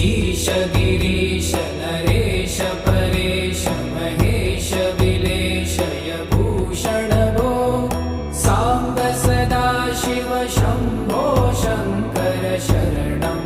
ईश गिरीश नरेश परेश महेश विलेशय भूषण भो साम्ब सदा शिव शम्भो शङ्कर शरणं